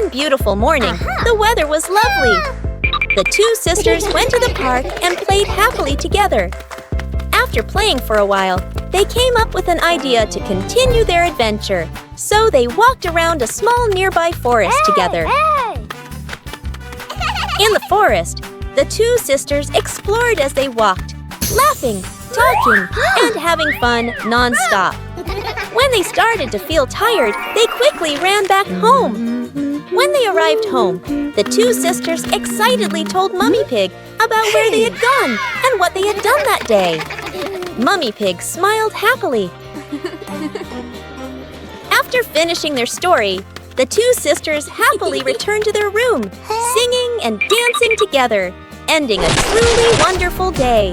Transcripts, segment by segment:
One beautiful morning, the weather was lovely. The two sisters went to the park and played happily together. After playing for a while, they came up with an idea to continue their adventure. So they walked around a small nearby forest together. In the forest, the two sisters explored as they walked, laughing, talking, and having fun non-stop. When they started to feel tired, they quickly ran back home. When they arrived home, the two sisters excitedly told Mummy Pig about where they had gone and what they had done that day. Mummy Pig smiled happily. After finishing their story, the two sisters happily returned to their room, singing and dancing together, ending a truly wonderful day.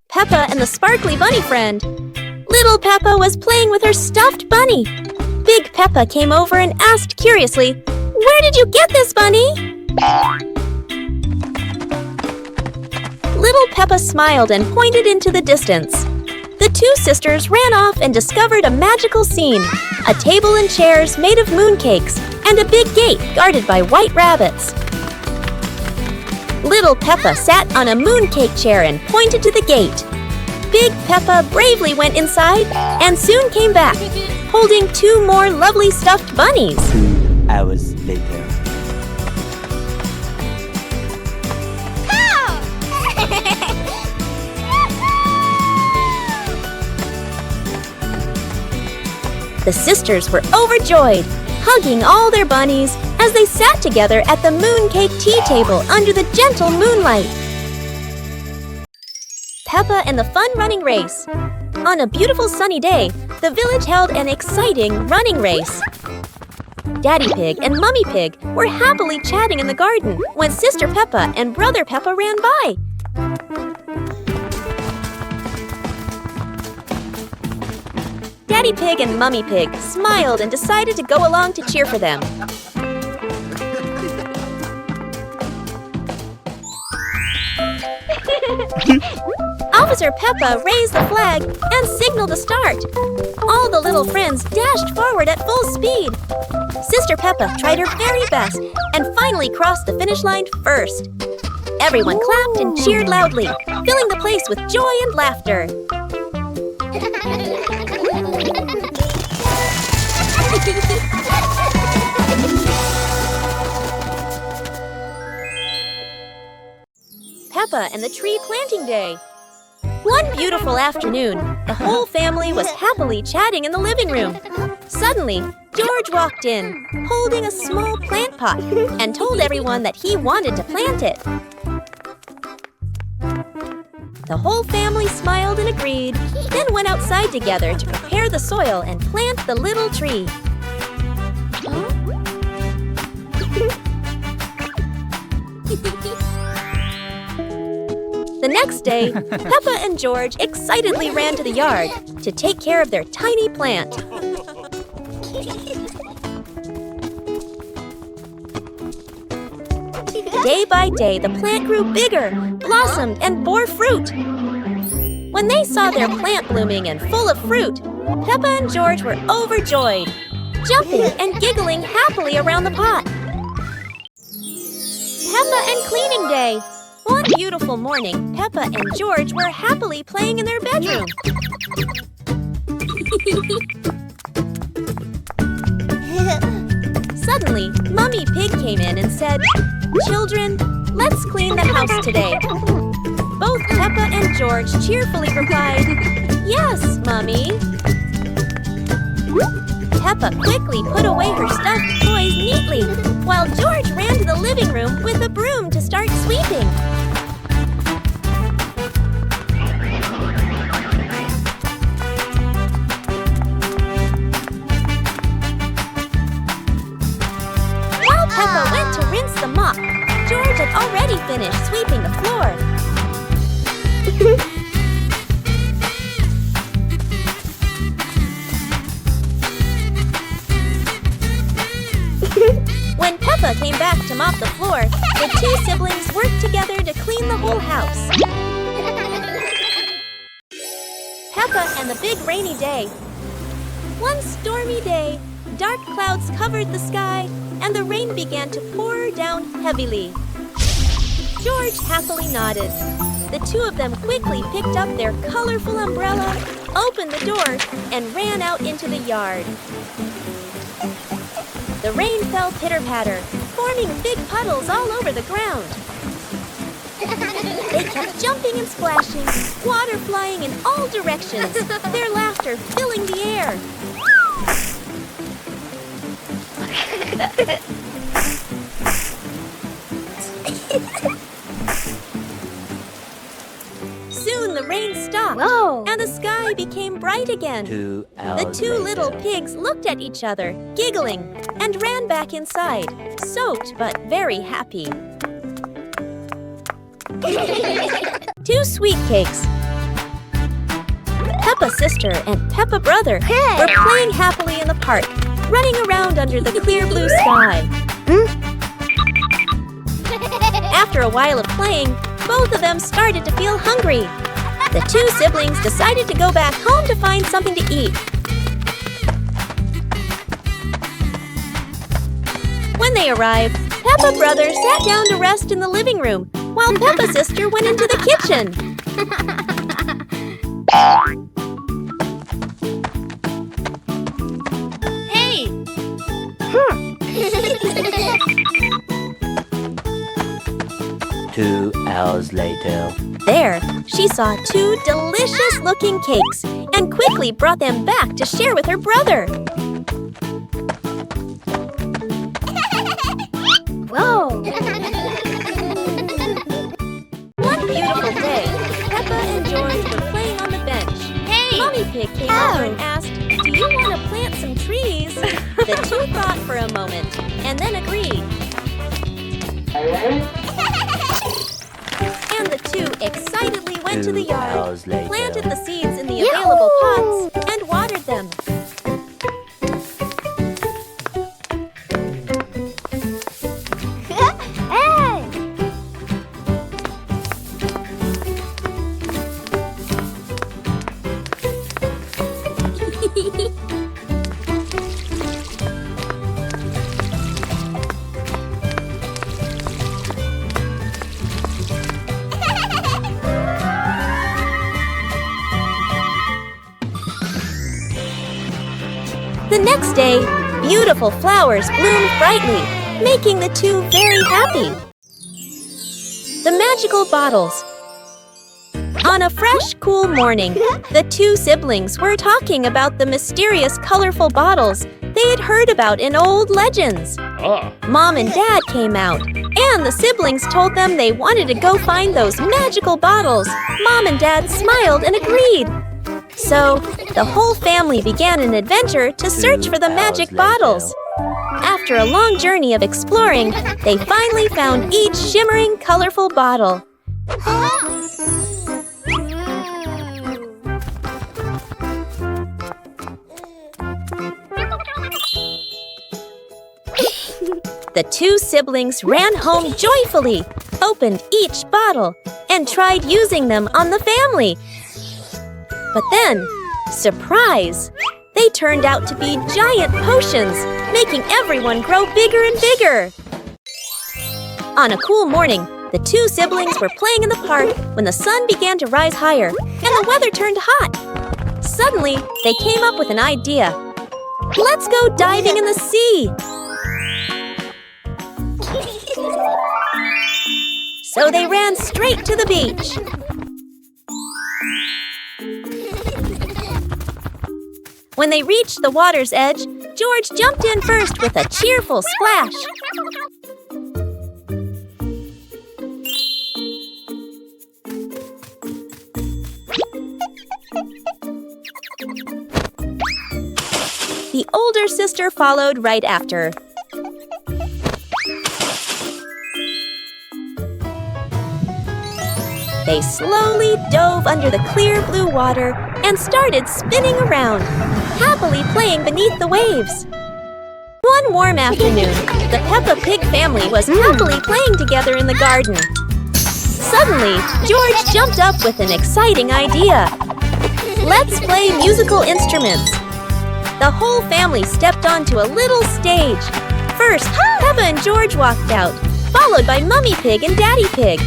Peppa and the sparkly bunny friend. Little Peppa was playing with her stuffed bunny. Big Peppa came over and asked curiously, "Where did you get this bunny?" Little Peppa smiled and pointed into the distance. The two sisters ran off and discovered a magical scene, a table and chairs made of mooncakes, and a big gate guarded by white rabbits. Little Peppa sat on a mooncake chair and pointed to the gate. Big Peppa bravely went inside and soon came back, holding two more lovely stuffed bunnies. 2 hours later. The sisters were overjoyed, hugging all their bunnies as they sat together at the mooncake tea table under the gentle moonlight. Peppa and the fun running race. On a beautiful sunny day, the village held an exciting running race. Daddy Pig and Mummy Pig were happily chatting in the garden when Sister Peppa and Brother Peppa ran by. Daddy Pig and Mummy Pig smiled and decided to go along to cheer for them. Officer Peppa raised the flag and signaled a start. All the little friends dashed forward at full speed. Sister Peppa tried her very best and finally crossed the finish line first. Everyone clapped and cheered loudly, filling the place with joy and laughter. Peppa and the Tree Planting Day. One beautiful afternoon, the whole family was happily chatting in the living room. Suddenly, George walked in, holding a small plant pot, and told everyone that he wanted to plant it. The whole family smiled and agreed, then went outside together to prepare the soil and plant the little tree. The next day, Peppa and George excitedly ran to the yard to take care of their tiny plant. Day by day, the plant grew bigger, blossomed, and bore fruit. When they saw their plant blooming and full of fruit, Peppa and George were overjoyed, jumping and giggling happily around the pot. Peppa and Cleaning Day. One beautiful morning, Peppa and George were happily playing in their bedroom. Suddenly, Mummy Pig came in and said, "Children, let's clean the house today." Both Peppa and George cheerfully replied, "Yes, Mummy." Peppa quickly put away her stuffed toys neatly, while George ran to the living room with a broom to start sweeping. While Peppa went to rinse the mop, George had already finished sweeping the floor. When Peppa came back to mop the floor, the two siblings worked together to clean the whole house. Peppa and the Big Rainy Day. One stormy day, dark clouds covered the sky, and the rain began to pour down heavily. George happily nodded. The two of them quickly picked up their colorful umbrella, opened the door, and ran out into the yard. The rain fell pitter-patter, forming big puddles all over the ground. They kept jumping and splashing, water flying in all directions, their laughter filling the air. Soon the rain stopped, and the sky became bright again. The two little pigs looked at each other, giggling, and ran back inside, soaked but very happy. Two sweet cakes. Peppa's sister and Peppa brother were playing happily in the park, running around under the clear blue sky. After a while of playing, both of them started to feel hungry. The two siblings decided to go back home to find something to eat. When they arrived, Peppa brother sat down to rest in the living room, while Peppa sister went into the kitchen. Hey! 2 hours later. There, she saw two delicious-looking cakes and quickly brought them back to share with her brother. Whoa! One beautiful day, Peppa and George were playing on the bench. Hey! Mommy Pig came over and asked, "Do you want to plant some trees?" The two thought for a moment and then agreed. And the two excitedly went to the yard, planted the seeds in the available pots, and watered them. The next day, beautiful flowers bloomed brightly, making the two very happy. The magical bottles. On a fresh, cool morning, the two siblings were talking about the mysterious, colorful bottles they had heard about in old legends. Mom and Dad came out, and the siblings told them they wanted to go find those magical bottles. Mom and Dad smiled and agreed. So, the whole family began an adventure to search for the magic bottles. After a long journey of exploring, they finally found each shimmering, colorful bottle. The two siblings ran home joyfully, opened each bottle, and tried using them on the family. But then, surprise! They turned out to be giant potions, making everyone grow bigger and bigger. On a cool morning, the two siblings were playing in the park when the sun began to rise higher and the weather turned hot. Suddenly, they came up with an idea. Let's go diving in the sea! So they ran straight to the beach. When they reached the water's edge, George jumped in first with a cheerful splash. The older sister followed right after. They slowly dove under the clear blue water and started spinning around, happily playing beneath the waves. One warm afternoon, the Peppa Pig family was happily playing together in the garden. Suddenly, George jumped up with an exciting idea. Let's play musical instruments. The whole family stepped onto a little stage. First, Peppa and George walked out, followed by Mummy Pig and Daddy Pig.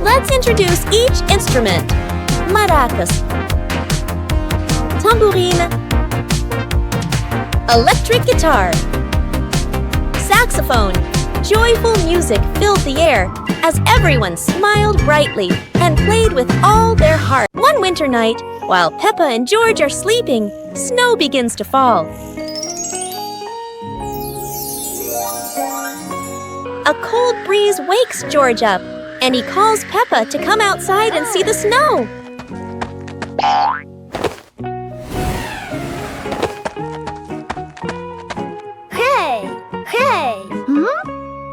Let's introduce each instrument. Maracas, tambourine, electric guitar, saxophone. Joyful music filled the air as everyone smiled brightly and played with all their heart. One winter night, while Peppa and George are sleeping, snow begins to fall. A cold breeze wakes George up, and he calls Peppa to come outside and see the snow. Hey!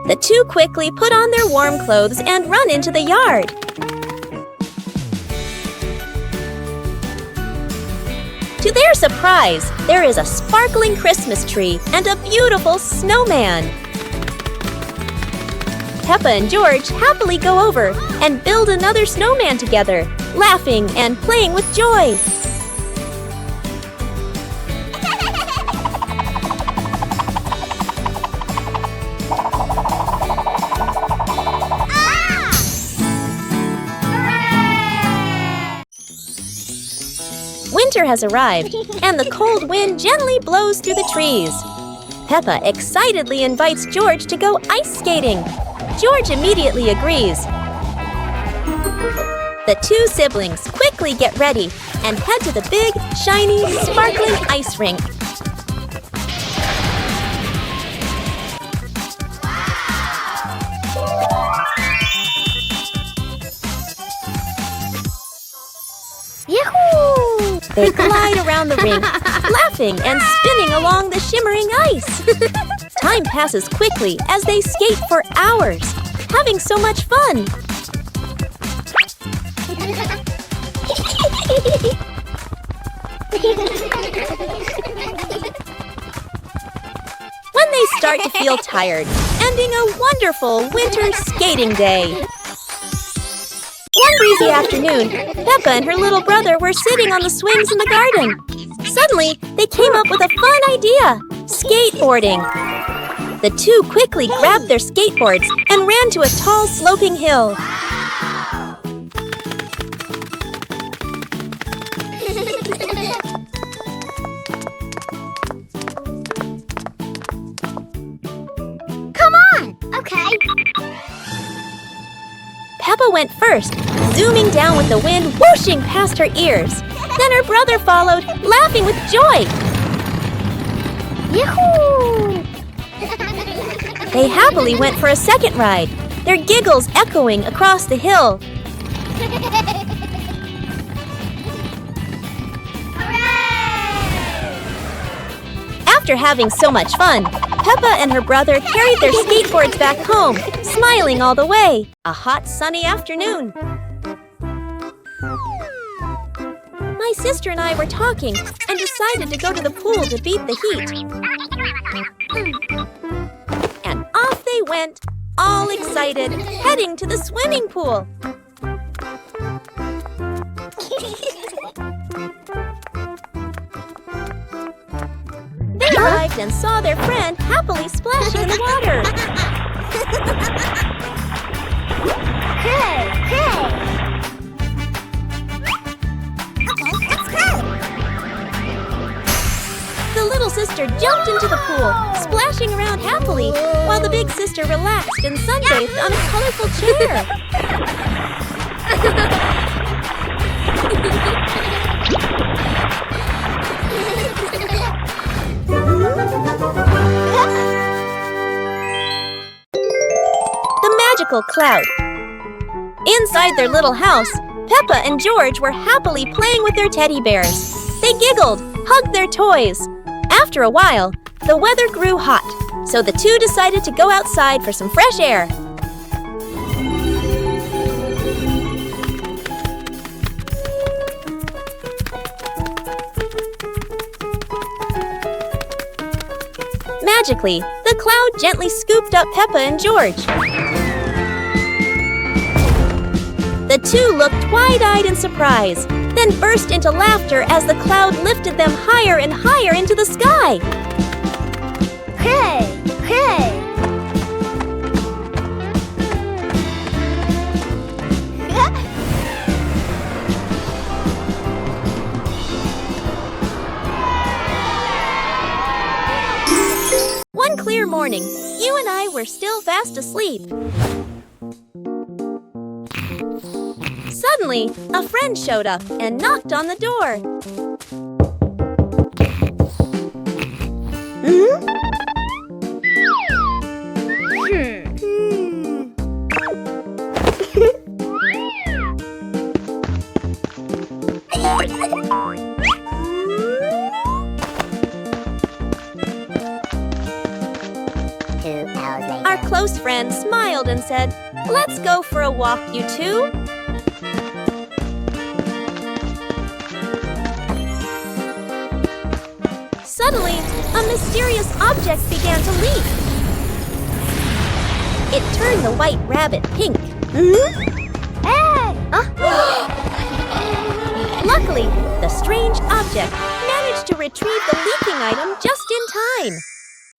The two quickly put on their warm clothes and run into the yard. To their surprise, there is a sparkling Christmas tree and a beautiful snowman. Peppa and George happily go over and build another snowman together, laughing and playing with joy. Winter has arrived, and the cold wind gently blows through the trees. Peppa excitedly invites George to go ice skating. George immediately agrees. The two siblings quickly get ready and head to the big, shiny, sparkling ice rink. Yahoo! They glide around the rink, laughing and spinning along the shimmering ice. Time passes quickly as they skate for hours, having so much fun. When they start to feel tired, ending a wonderful winter skating day. One breezy afternoon, Peppa and her little brother were sitting on the swings in the garden. Suddenly, they came up with a fun idea: skateboarding. The two quickly grabbed their skateboards and ran to a tall, sloping hill. Come on! Okay. Peppa went first, zooming down with the wind whooshing past her ears. Then her brother followed, laughing with joy. Yahoo! They happily went for a second ride, their giggles echoing across the hill. After having so much fun, Peppa and her brother carried their skateboards back home, smiling all the way. A hot, sunny afternoon. My sister and I were talking and decided to go to the pool to beat the heat. And off they went, all excited, heading to the swimming pool. They arrived and saw their friend happily splashing in the water. Hey! Okay, let's go! The little sister jumped into the pool, splashing around happily, while the big sister relaxed and sunbathed on a colorful chair. The magical cloud. Inside their little house, Peppa and George were happily playing with their teddy bears. They giggled, hugged their toys. After a while, the weather grew hot, so the two decided to go outside for some fresh air. Magically, the cloud gently scooped up Peppa and George. The two looked wide-eyed in surprise, then burst into laughter as the cloud lifted them higher and higher into the sky. Hey! Hey! One clear morning, you and I were still fast asleep. Suddenly, a friend showed up and knocked on the door. Our close friend smiled and said, "Let's go for a walk, you two." Suddenly, a mysterious object began to leap. It turned the white rabbit pink. Hey! Luckily, the strange object managed to retrieve the leaking item just in time.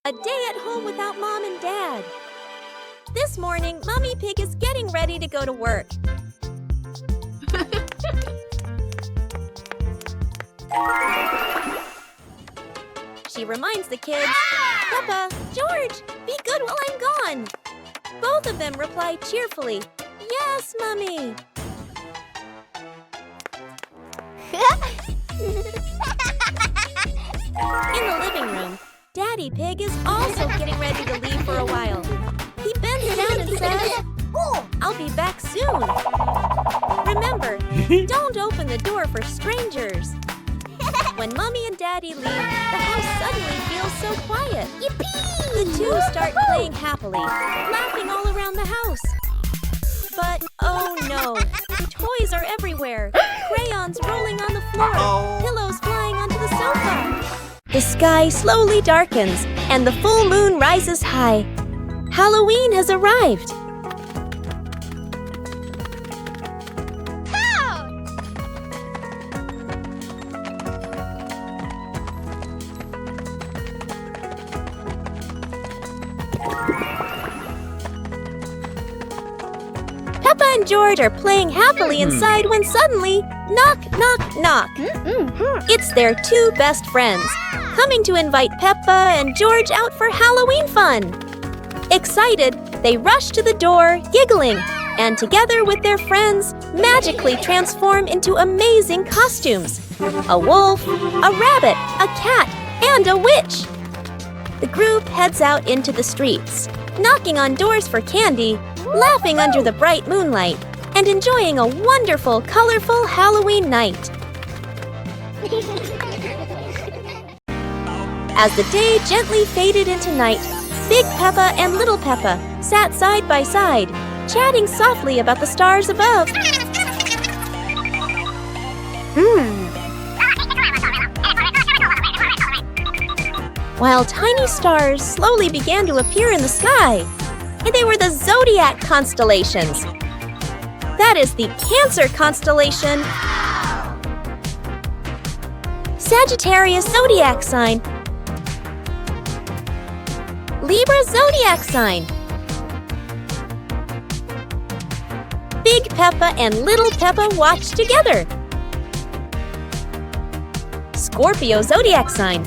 A day at home without Mom and Dad. This morning, Mommy Pig is getting ready to go to work. She reminds the kids, "Peppa, George, be good while I'm gone." Both of them reply cheerfully, "Yes, Mommy." In the living room, Daddy Pig is also getting ready to leave for a while. He bends down and says, "I'll be back soon. Remember, don't open the door for strangers." When Mommy and Daddy leave, the house suddenly feels so quiet. Yippee! The two start playing happily, laughing all around the house. But oh no, toys are everywhere. Crayons rolling on the floor, pillows flying onto the sofa. The sky slowly darkens, and the full moon rises high. Halloween has arrived. Peppa and George are playing happily inside when suddenly, knock, knock, knock. It's their two best friends, coming to invite Peppa and George out for Halloween fun. Excited, they rush to the door, giggling, and together with their friends, magically transform into amazing costumes. A wolf, a rabbit, a cat, and a witch. The group heads out into the streets, knocking on doors for candy, laughing under the bright moonlight, and enjoying a wonderful, colorful Halloween night. As the day gently faded into night, Big Peppa and Little Peppa sat side by side, chatting softly about the stars above. While tiny stars slowly began to appear in the sky, and they were the zodiac constellations. That is the Cancer constellation, Sagittarius zodiac sign, Libra zodiac sign. Big Peppa and Little Peppa watch together. Scorpio zodiac sign,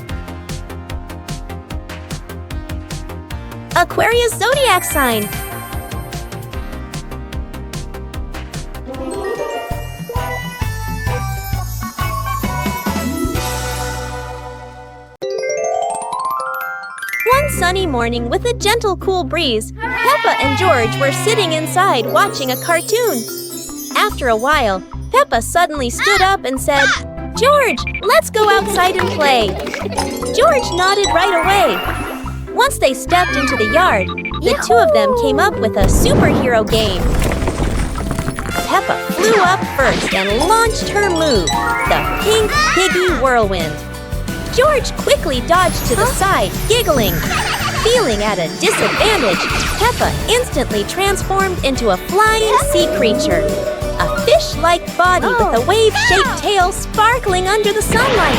Aquarius zodiac sign, One sunny morning with a gentle, cool breeze, Peppa and George were sitting inside watching a cartoon. After a while, Peppa suddenly stood up and said, "George, let's go outside and play." George nodded right away. Once they stepped into the yard, the two of them came up with a superhero game. Peppa flew up first and launched her move, the Pink Piggy Whirlwind. George quickly dodged to the side, giggling. Feeling at a disadvantage, Peppa instantly transformed into a flying sea creature. A fish-like body with a wave-shaped tail sparkling under the sunlight.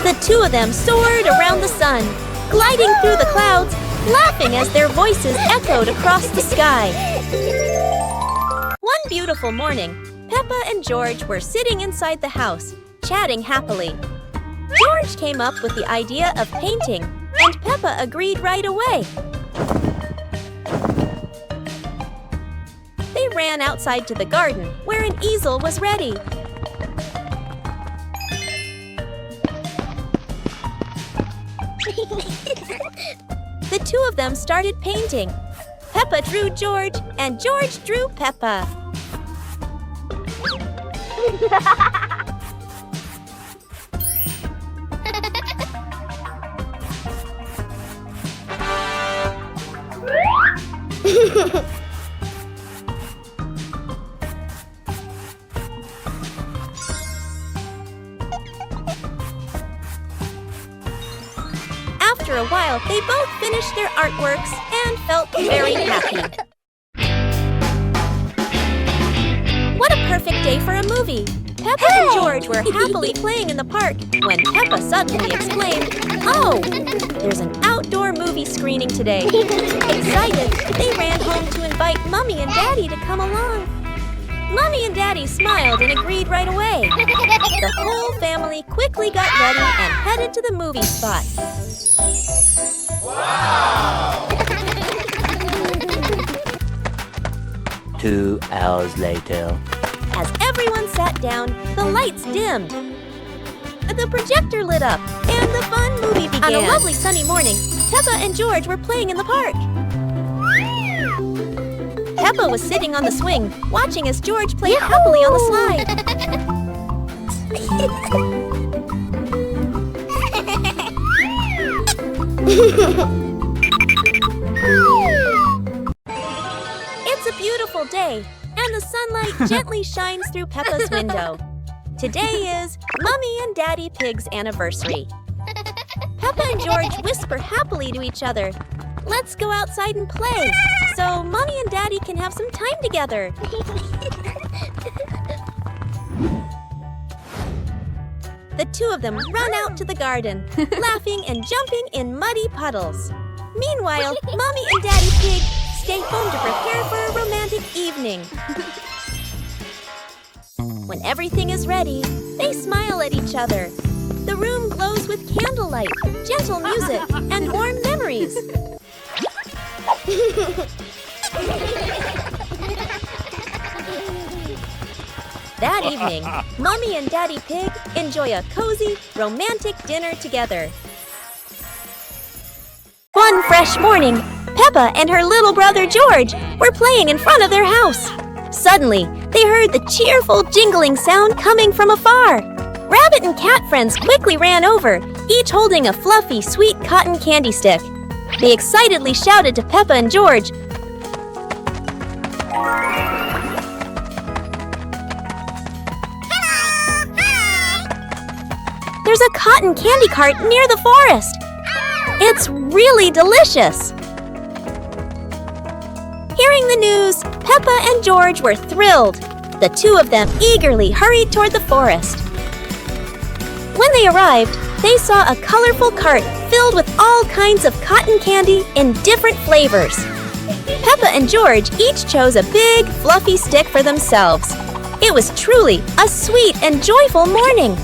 The two of them soared around the sun, gliding through the clouds, laughing as their voices echoed across the sky. One beautiful morning, Peppa and George were sitting inside the house, chatting happily. George came up with the idea of painting, and Peppa agreed right away. They ran outside to the garden, where an easel was ready. The two of them started painting. Peppa drew George, and George drew Peppa. After a while, they both finished their artworks and felt very happy. What a perfect day for a movie! Peppa and George were happily playing in the park when Peppa suddenly exclaimed, "Oh, there's an outdoor movie screening today." Excited, they ran home to invite Mommy and Daddy to come along. Mommy and Daddy smiled and agreed right away. The whole family quickly got ready and headed to the movie spot. Wow! 2 hours later. As everyone sat down, the lights dimmed. The projector lit up, and the fun movie began. On a lovely sunny morning, Peppa and George were playing in the park. Peppa was sitting on the swing, watching as George played happily on the slide. It's a beautiful day, and the sunlight gently shines through Peppa's window. Today is Mummy and Daddy Pig's anniversary. Peppa and George whisper happily to each other, "Let's go outside and play, so Mommy and Daddy can have some time together." The two of them run out to the garden, laughing and jumping in muddy puddles. Meanwhile, Mommy and Daddy Pig stay home to prepare for a romantic evening. When everything is ready, they smile at each other. The room glows with candlelight, gentle music, and warm memories. That evening, Mommy and Daddy Pig enjoy a cozy, romantic dinner together. One fresh morning, Peppa and her little brother George were playing in front of their house. Suddenly, they heard the cheerful jingling sound coming from afar. Rabbit and cat friends quickly ran over, each holding a fluffy, sweet cotton candy stick. They excitedly shouted to Peppa and George, "There's a cotton candy cart near the forest. It's really delicious." Hearing the news, Peppa and George were thrilled. The two of them eagerly hurried toward the forest. When they arrived, they saw a colorful cart filled with all kinds of cotton candy in different flavors. Peppa and George each chose a big, fluffy stick for themselves. It was truly a sweet and joyful morning.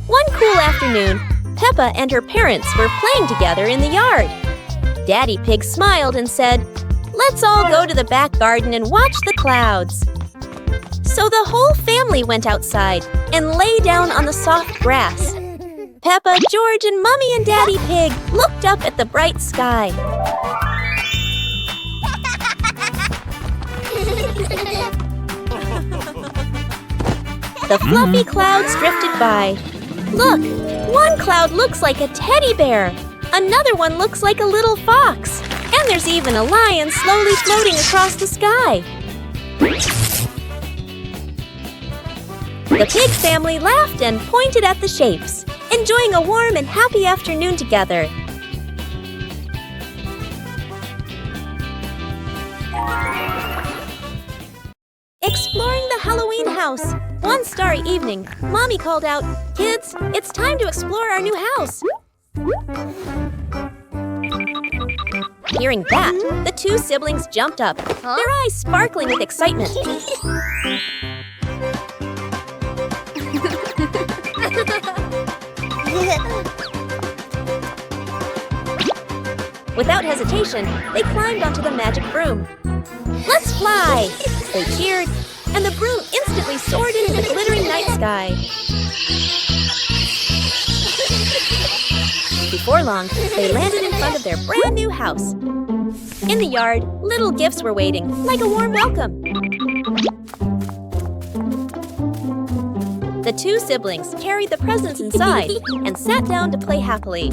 One cool afternoon, Peppa and her parents were playing together in the yard. Daddy Pig smiled and said, "Let's all go to the back garden and watch the clouds." So the whole family went outside and lay down on the soft grass. Peppa, George, and Mommy and Daddy Pig looked up at the bright sky. The fluffy clouds drifted by. Look, one cloud looks like a teddy bear. Another one looks like a little fox. And there's even a lion slowly floating across the sky. The pig family laughed and pointed at the shapes, enjoying a warm and happy afternoon together. Exploring the Halloween house. One starry evening, Mommy called out, "Kids, it's time to explore our new house." Hearing that, the two siblings jumped up, their eyes sparkling with excitement. Without hesitation, they climbed onto the magic broom. "Let's fly!" They cheered, and the broom instantly soared into the glittering night sky. Before long, they landed in front of their brand new house. In the yard, little gifts were waiting, like a warm welcome. The two siblings carried the presents inside and sat down to play happily.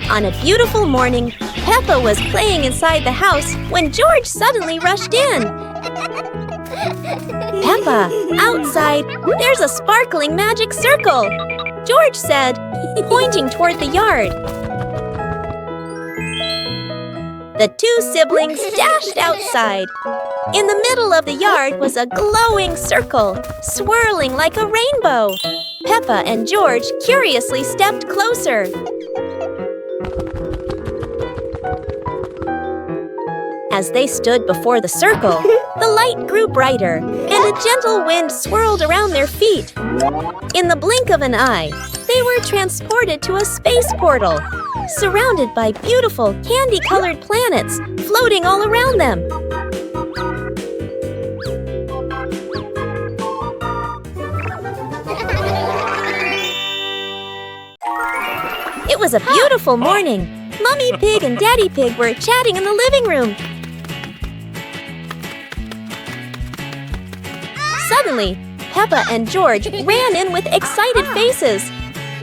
On a beautiful morning, Peppa was playing inside the house when George suddenly rushed in. "Peppa, outside, there's a sparkling magic circle," George said, pointing toward the yard. The two siblings dashed outside. In the middle of the yard was a glowing circle, swirling like a rainbow. Peppa and George curiously stepped closer. As they stood before the circle, the light grew brighter, and a gentle wind swirled around their feet. In the blink of an eye, they were transported to a space portal, surrounded by beautiful candy-colored planets floating all around them. It was a beautiful morning. Mummy Pig and Daddy Pig were chatting in the living room. Suddenly, Peppa and George ran in with excited faces.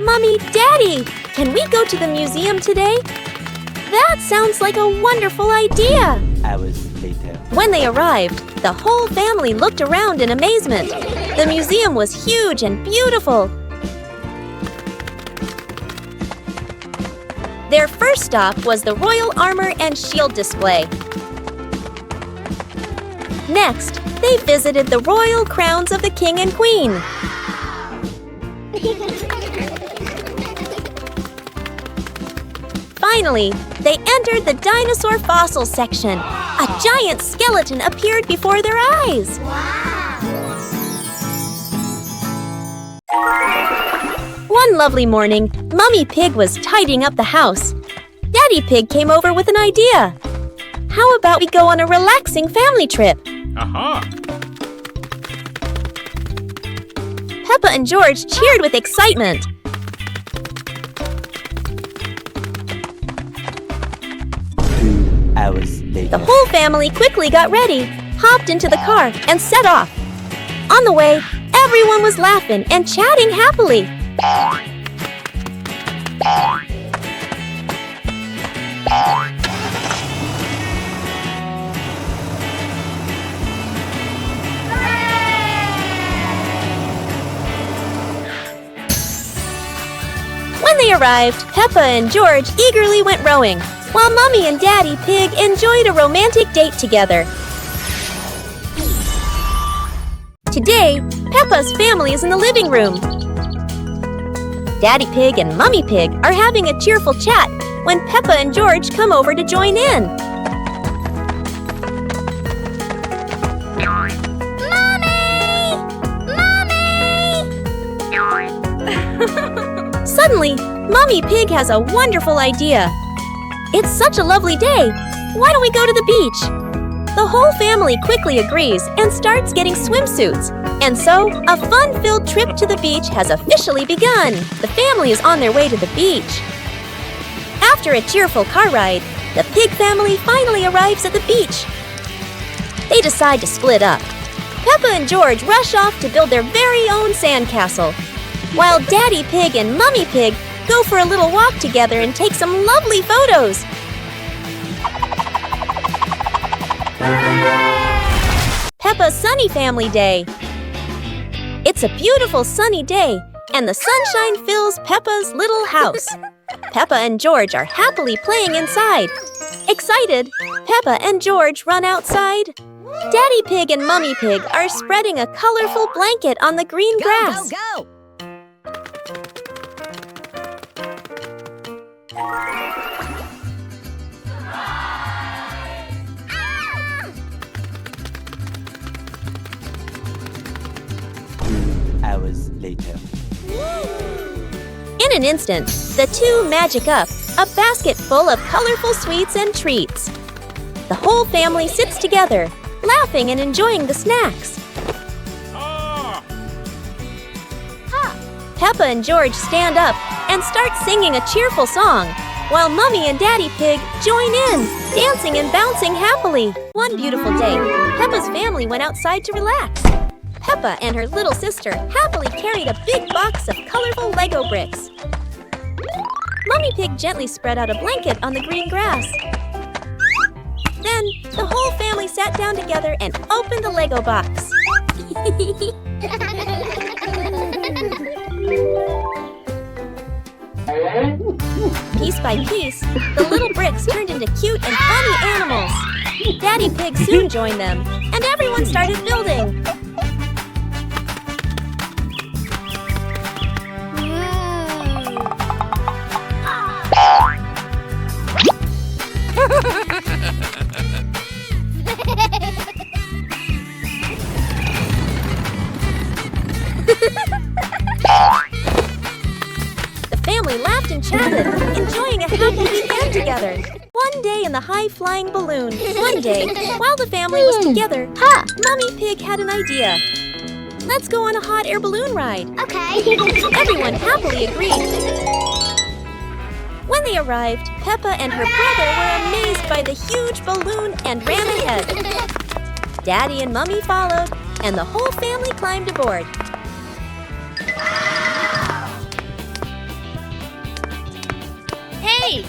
"Mommy, Daddy, can we go to the museum today?" "That sounds like a wonderful idea." Hours later. When they arrived, the whole family looked around in amazement. The museum was huge and beautiful. Their first stop was the Royal Armor and Shield display. Next, they visited the royal crowns of the King and Queen. Finally, they entered the dinosaur fossil section. A giant skeleton appeared before their eyes. One lovely morning, Mummy Pig was tidying up the house. Daddy Pig came over with an idea. "How about we go on a relaxing family trip?" Aha! Peppa and George cheered with excitement. Hours later. The whole family quickly got ready, hopped into the car, and set off. On the way, everyone was laughing and chatting happily. When they arrived, Peppa and George eagerly went rowing, while Mummy and Daddy Pig enjoyed a romantic date together. Today, Peppa's family is in the living room. Daddy Pig and Mummy Pig are having a cheerful chat when Peppa and George come over to join in. Suddenly, Mummy Pig has a wonderful idea. "It's such a lovely day. Why don't we go to the beach?" The whole family quickly agrees and starts getting swimsuits. And so, a fun-filled trip to the beach has officially begun. The family is on their way to the beach. After a cheerful car ride, the Pig family finally arrives at the beach. They decide to split up. Peppa and George rush off to build their very own sandcastle. while Daddy Pig and Mummy Pig go for a little walk together and take some lovely photos. Peppa's Sunny Family Day. It's a beautiful sunny day, and the sunshine fills Peppa's little house. Peppa and George are happily playing inside. Excited, Peppa and George run outside. Daddy Pig and Mummy Pig are spreading a colorful blanket on the green grass. Go! Hours later. In an instant, the two magic up a basket full of colorful sweets and treats. The whole family sits together, laughing and enjoying the snacks. Peppa and George stand up and start singing a cheerful song, while Mummy and Daddy Pig join in, dancing and bouncing happily. One beautiful day, Peppa's family went outside to relax. Peppa and her little sister happily carried a big box of colorful Lego bricks. Mummy Pig gently spread out a blanket on the green grass. Then, the whole family sat down together and opened the Lego box. Piece by piece, the little bricks turned into cute and funny animals. Daddy Pig soon joined them, and everyone started building. The family laughed and chatted, enjoying a happy weekend together. One day in the high-flying balloon. One day, while the family was together, Mummy Pig had an idea. Let's go on a hot air balloon ride. Okay. Everyone happily agreed. When they arrived, Peppa and her brother were amazed by the huge balloon and ran ahead. Daddy and Mummy followed, and the whole family climbed aboard. Hey!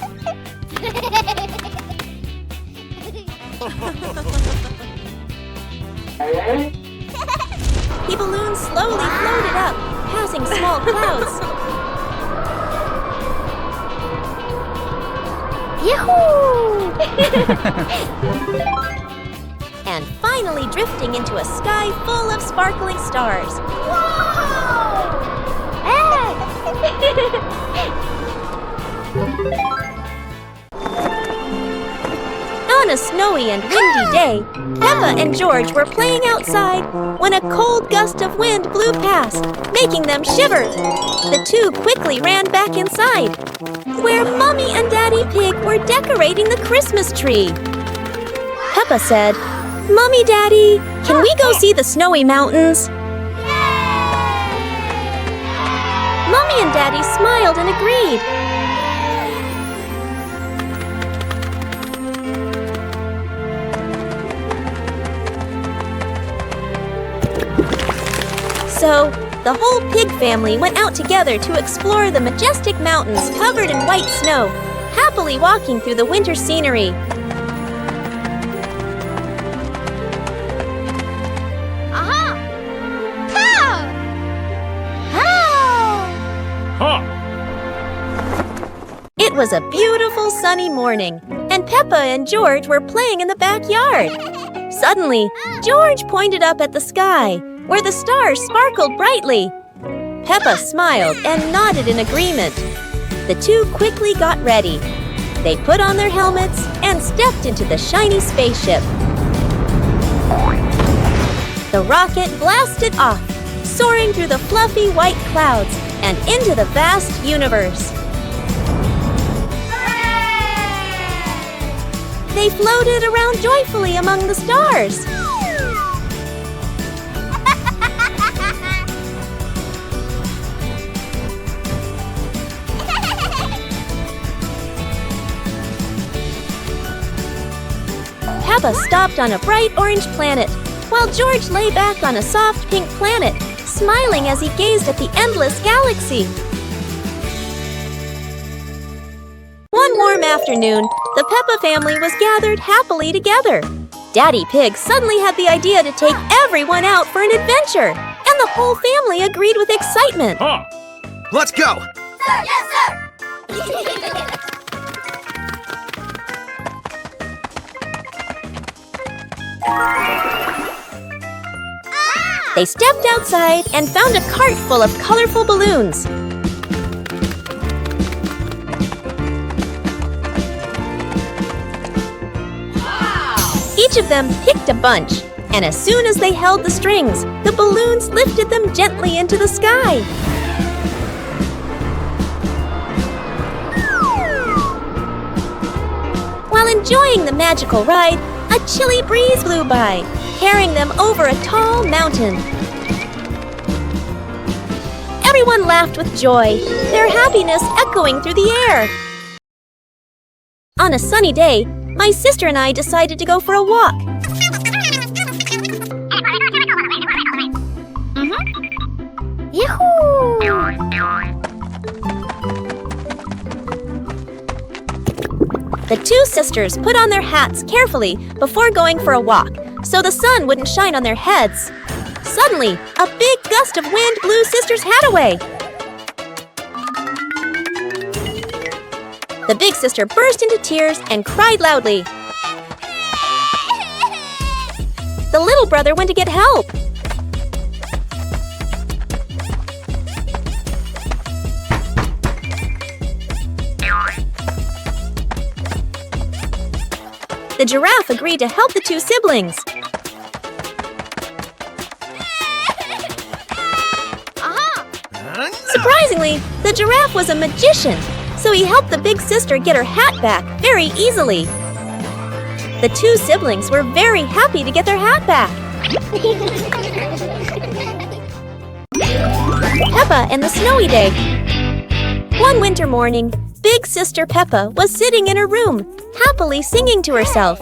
The balloon slowly floated up, passing small clouds. Yahoo! And finally drifting into a sky full of sparkling stars. Whoa! On a snowy and windy day, Peppa and George were playing outside when a cold gust of wind blew past, making them shiver. The two quickly ran back inside, where Mummy and Daddy Pig were decorating the Christmas tree. Peppa said, "Mummy, Daddy, can we go see the snowy mountains?" Mummy and Daddy smiled and agreed. So, the whole pig family went out together to explore the majestic mountains covered in white snow, happily walking through the winter scenery. Aha! How? It was a beautiful sunny morning, and Peppa and George were playing in the backyard. Suddenly, George pointed up at the sky, where the stars sparkled brightly. Peppa smiled and nodded in agreement. The two quickly got ready. They put on their helmets and stepped into the shiny spaceship. The rocket blasted off, soaring through the fluffy white clouds and into the vast universe. They floated around joyfully among the stars. Peppa stopped on a bright orange planet, while George lay back on a soft pink planet, smiling as he gazed at the endless galaxy. One warm afternoon, the Peppa family was gathered happily together. Daddy Pig suddenly had the idea to take everyone out for an adventure, and the whole family agreed with excitement. Let's go! Sir, yes, sir! They stepped outside and found a cart full of colorful balloons. Each of them picked a bunch, and as soon as they held the strings, the balloons lifted them gently into the sky. While enjoying the magical ride, a chilly breeze blew by, carrying them over a tall mountain. Everyone laughed with joy, their happiness echoing through the air. On a sunny day, my sister and I decided to go for a walk. Yahoo! The two sisters put on their hats carefully before going for a walk, so the sun wouldn't shine on their heads. Suddenly, a big gust of wind blew Sister's hat away. The big sister burst into tears and cried loudly. The little brother went to get help. The giraffe agreed to help the two siblings. Surprisingly, the giraffe was a magician, so he helped the big sister get her hat back very easily. The two siblings were very happy to get their hat back. Peppa and the Snowy Day. One winter morning, Big Sister Peppa was sitting in her room, happily singing to herself.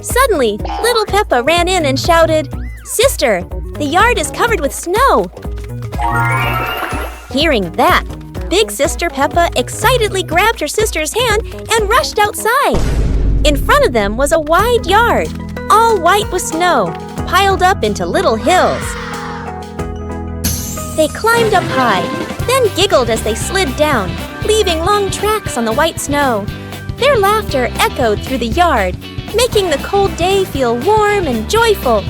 Suddenly, little Peppa ran in and shouted, "Sister, the yard is covered with snow." Hearing that, Big Sister Peppa excitedly grabbed her sister's hand and rushed outside. In front of them was a wide yard, all white with snow, piled up into little hills. They climbed up high, then giggled as they slid down, leaving long tracks on the white snow. Their laughter echoed through the yard, making the cold day feel warm and joyful.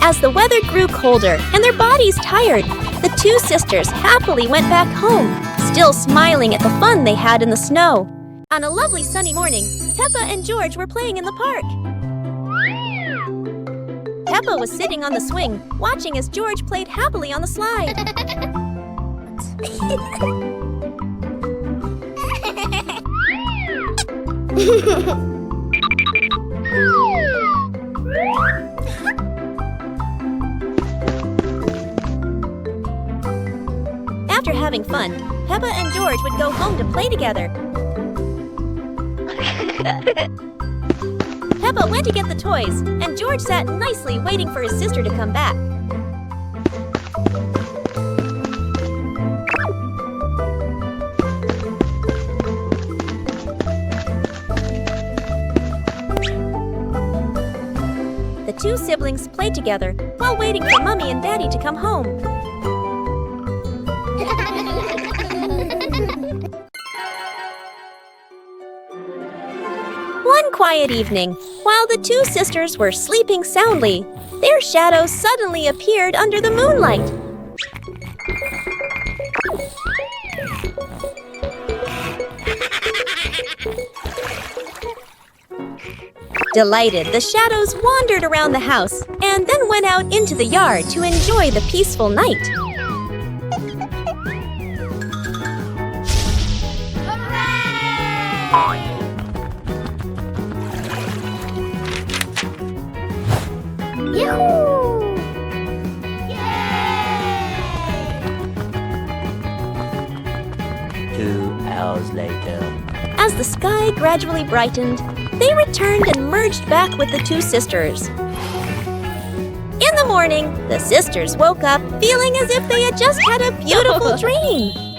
As the weather grew colder and their bodies tired, the two sisters happily went back home, still smiling at the fun they had in the snow. On a lovely sunny morning, Peppa and George were playing in the park. Peppa was sitting on the swing, watching as George played happily on the slide. After having fun, Peppa and George would go home to play together. Peppa went to get the toys, and George sat nicely waiting for his sister to come back. The two siblings played together while waiting for Mommy and Daddy to come home. One quiet evening, while the two sisters were sleeping soundly, their shadows suddenly appeared under the moonlight. Delighted, the shadows wandered around the house and then went out into the yard to enjoy the peaceful night. Yahoo! 2 hours later. As the sky gradually brightened, They returned and merged back with the two sisters. In the morning, the sisters woke up feeling as if they had just had a beautiful dream.